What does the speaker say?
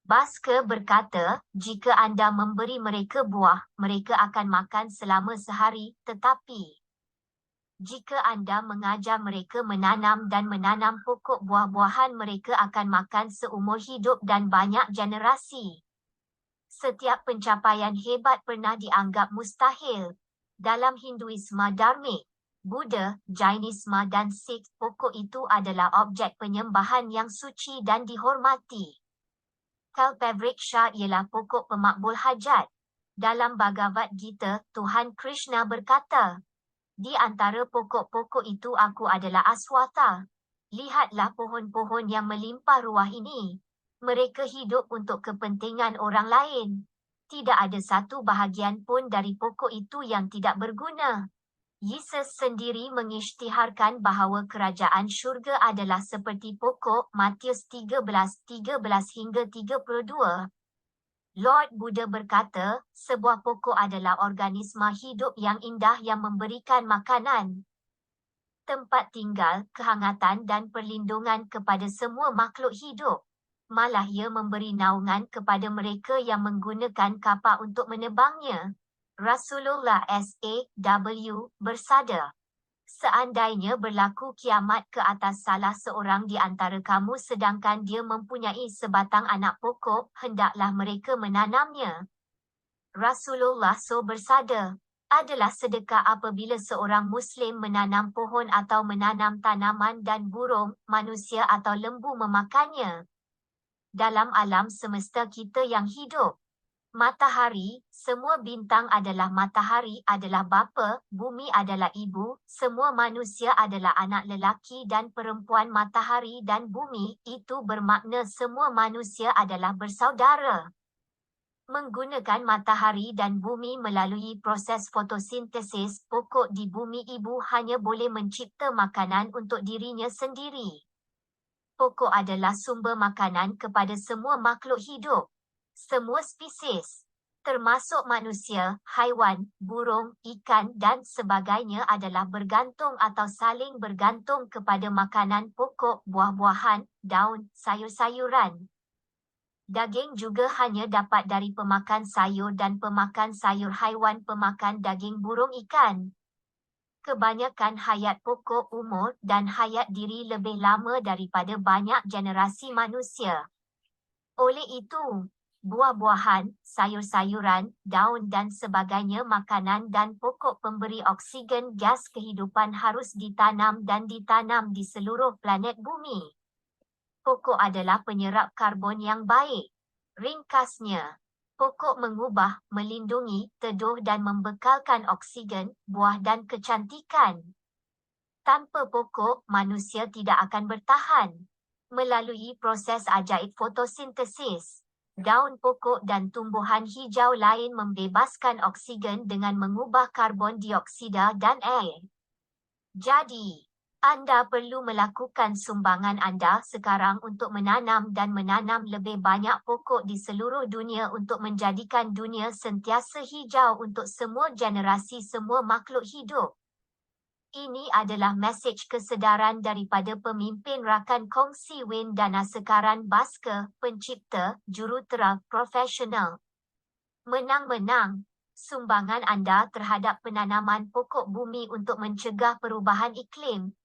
Baske berkata, jika anda memberi mereka buah, mereka akan makan selama sehari, tetapi jika anda mengajar mereka menanam dan menanam pokok buah-buahan, mereka akan makan seumur hidup dan banyak generasi. Setiap pencapaian hebat pernah dianggap mustahil. Dalam Hinduisme Dharmik, Buddha, Jainisme dan Sikh, pokok itu adalah objek penyembahan yang suci dan dihormati. Kalpavriksha ialah pokok pemakbul hajat. Dalam Bhagavad Gita, Tuhan Krishna berkata, di antara pokok-pokok itu aku adalah Aswatha. Lihatlah pohon-pohon yang melimpah ruah ini. Mereka hidup untuk kepentingan orang lain. Tidak ada satu bahagian pun dari pokok itu yang tidak berguna. Yesus sendiri mengisytiharkan bahawa kerajaan syurga adalah seperti pokok, Matius 13:13 hingga 32. Lord Buddha berkata, sebuah pokok adalah organisma hidup yang indah yang memberikan makanan, tempat tinggal, kehangatan dan perlindungan kepada semua makhluk hidup. Malah ia memberi naungan kepada mereka yang menggunakan kapak untuk menebangnya. Rasulullah SAW bersabda, seandainya berlaku kiamat ke atas salah seorang di antara kamu sedangkan dia mempunyai sebatang anak pokok, hendaklah mereka menanamnya. Rasulullah SAW bersabda, adalah sedekah apabila seorang Muslim menanam pohon atau menanam tanaman dan burung, manusia atau lembu memakannya. Dalam alam semesta kita yang hidup, matahari, semua bintang adalah matahari adalah bapa, bumi adalah ibu, semua manusia adalah anak lelaki dan perempuan matahari dan bumi, itu bermakna semua manusia adalah bersaudara. Menggunakan matahari dan bumi melalui proses fotosintesis, pokok di bumi ibu hanya boleh mencipta makanan untuk dirinya sendiri. Pokok adalah sumber makanan kepada semua makhluk hidup. Semua spesies, termasuk manusia, haiwan, burung, ikan dan sebagainya adalah bergantung atau saling bergantung kepada makanan pokok, buah-buahan, daun, sayur-sayuran. Daging juga hanya dapat dari pemakan sayur dan pemakan sayur haiwan pemakan daging burung ikan. Kebanyakan hayat pokok umur dan hayat diri lebih lama daripada banyak generasi manusia. Oleh itu, buah-buahan, sayur-sayuran, daun dan sebagainya makanan dan pokok pemberi oksigen gas kehidupan harus ditanam dan ditanam di seluruh planet bumi. Pokok adalah penyerap karbon yang baik. Ringkasnya, pokok mengubah, melindungi, teduh dan membekalkan oksigen, buah dan kecantikan. Tanpa pokok, manusia tidak akan bertahan. Melalui proses ajaib fotosintesis, daun pokok dan tumbuhan hijau lain membebaskan oksigen dengan mengubah karbon dioksida dan air. Jadi, anda perlu melakukan sumbangan anda sekarang untuk menanam dan menanam lebih banyak pokok di seluruh dunia untuk menjadikan dunia sentiasa hijau untuk semua generasi semua makhluk hidup. Ini adalah mesej kesedaran daripada pemimpin rakan kongsi Win Dana Sekaran Baske, pencipta, jurutera profesional. Menang-menang. Sumbangan anda terhadap penanaman pokok bumi untuk mencegah perubahan iklim,